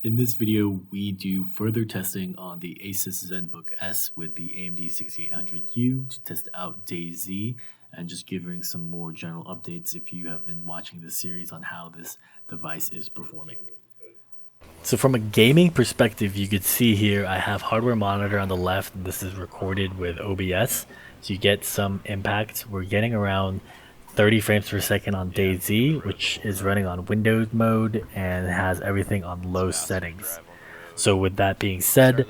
In this video, we do further testing on the Asus Zenbook S with the AMD 6800U to test out DayZ and just giving some more general updates if you have been watching this series on how this device is performing. So from a gaming perspective, you could see here I have hardware monitor on the left, and this is recorded with OBS, so you get some impact. We're getting around 30 frames per second on DayZ, which is running on Windows mode and has everything on low settings. So with that being said,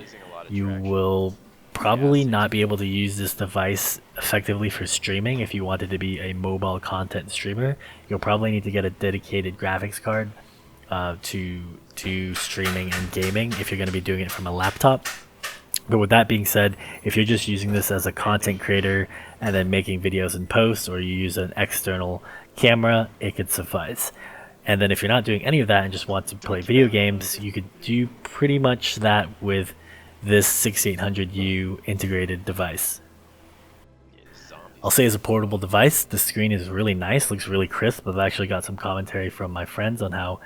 you will probably not be able to use this device effectively for streaming. If you wanted to be a mobile content streamer, you'll probably need to get a dedicated graphics card to streaming and gaming if you're going to be doing it from a laptop. But with that being said, if you're just using this as a content creator and then making videos in post, or you use an external camera, it could suffice. And then if you're not doing any of that and just want to play video games, you could do pretty much that with this 6800U integrated device. I'll say as a portable device, the screen is really nice, looks really crisp. I've actually got some commentary from my friends on how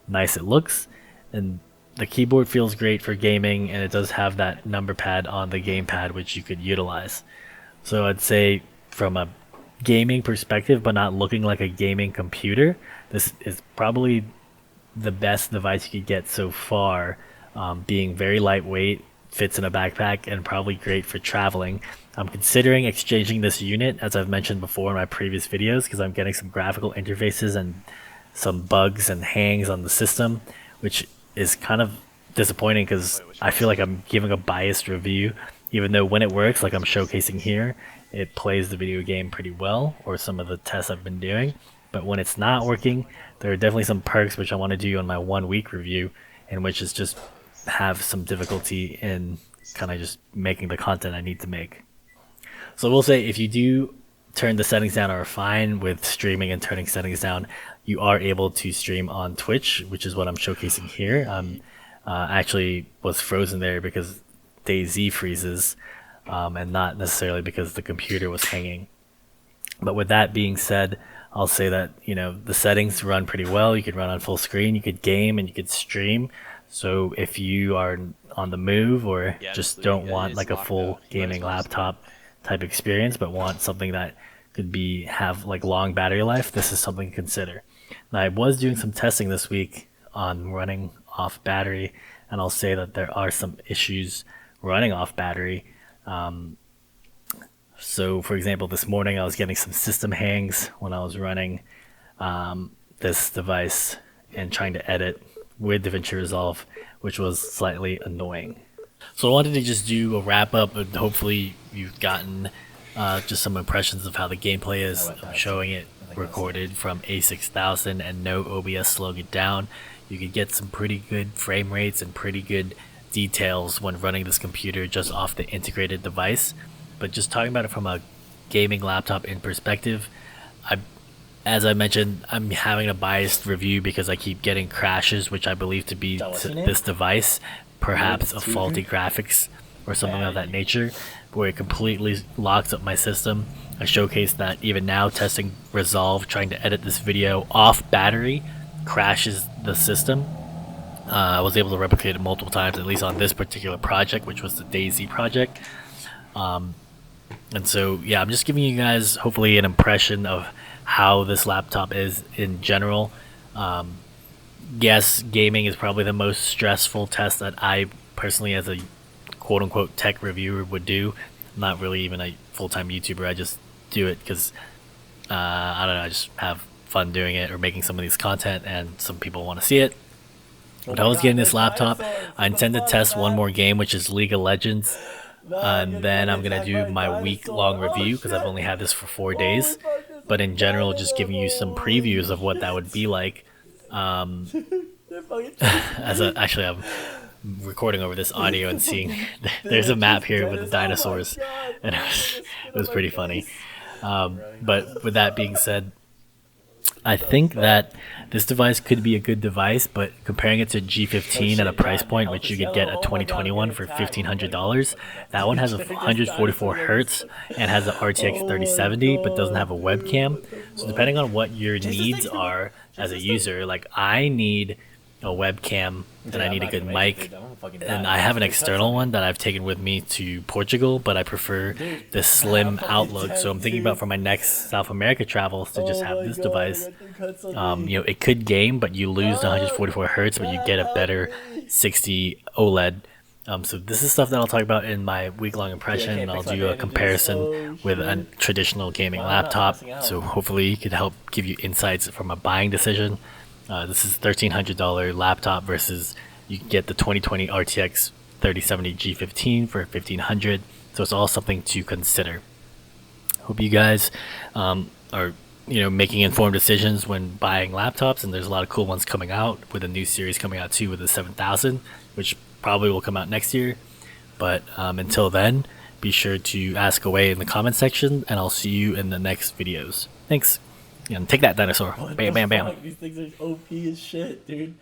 nice it looks, and the keyboard feels great for gaming, and it does have that number pad on the gamepad which you could utilize. So I'd say from a gaming perspective, but not looking like a gaming computer, this is probably the best device you could get so far, being very lightweight, fits in a backpack, and probably great for traveling. I'm considering exchanging this unit, as I've mentioned before in my previous videos, because I'm getting some graphical interfaces and some bugs and hangs on the system, which is kind of disappointing because I feel like I'm giving a biased review, even though when it works, like I'm showcasing here, it plays the video game pretty well, or some of the tests I've been doing. But when it's not working, there are definitely some perks which I want to do on my 1 week review, in which is just have some difficulty in kind of just making the content I need to make. So we'll say if you do turn the settings down, or are fine with streaming and turning settings down, you are able to stream on Twitch, which is what I'm showcasing here. Actually was frozen there because DayZ freezes, and not necessarily because the computer was hanging. But with that being said, I'll say that, you know, the settings run pretty well. You could run on full screen, you could game, and you could stream. So if you are on the move, or just don't want like a full gaming laptop type experience, but want something that could have like long battery life, this is something to consider. Now, I was doing some testing this week on running off battery, and I'll say that there are some issues running off battery. So for example, this morning I was getting some system hangs when I was running this device and trying to edit with DaVinci Resolve, which was slightly annoying. So I wanted to just do a wrap up, and hopefully you've gotten just some impressions of how the gameplay is. I'm showing it recorded from A6000 and no OBS slowing it down. You could get some pretty good frame rates and pretty good details when running this computer just off the integrated device. But just talking about it from a gaming laptop in perspective, as I mentioned, I'm having a biased review because I keep getting crashes, which I believe to be this device, perhaps a faulty graphics or something of that nature, where it completely locks up my system. I showcased that even now testing Resolve, trying to edit this video off battery, crashes the system. I was able to replicate it multiple times, at least on this particular project, which was the DayZ project. And so, yeah, I'm just giving you guys hopefully an impression of how this laptop is in general. Yes, gaming is probably the most stressful test that I personally, as a quote-unquote tech reviewer, would do. I'm not really even a full-time YouTuber. I just do it because I don't know, I just have fun doing it or making some of these content, and some people want to see it. But I was getting this laptop, I intend to test one more game, which is League of Legends, and then I'm gonna do my week-long review because I've only had this for 4 days. But in general, just giving you some previews of what that would be like. Actually, I'm recording over this audio and seeing there's a map here with the dinosaurs, and it was pretty funny. But with that being said, I think that this device could be a good device, but comparing it to G15 at a price point, which you could get a 2021 for $1,500, that one has a 144 hertz and has an RTX 3070, but doesn't have a webcam. So depending on what your needs are as a user, like I need a a webcam, then I need a good mic, and I have an external one that I've taken with me to Portugal, but I prefer the slim outlook. So I'm thinking about for my next South America travels to just have this device. You know, it could game, but you lose the 144 hertz, but you get a better 60 OLED. So this is stuff that I'll talk about in my week-long impression, and I'll do a comparison with a traditional gaming laptop. So hopefully it could help give you insights from a buying decision. This is $1,300 laptop versus you can get the 2020 RTX 3070 G15 for $1,500. So it's all something to consider. Hope you guys are making informed decisions when buying laptops, and there's a lot of cool ones coming out with a new series coming out too with the 7000, which probably will come out next year. But until then, be sure to ask away in the comment section, and I'll see you in the next videos. Thanks. And take that, dinosaur. Bam, bam, bam. These things are OP as shit, dude.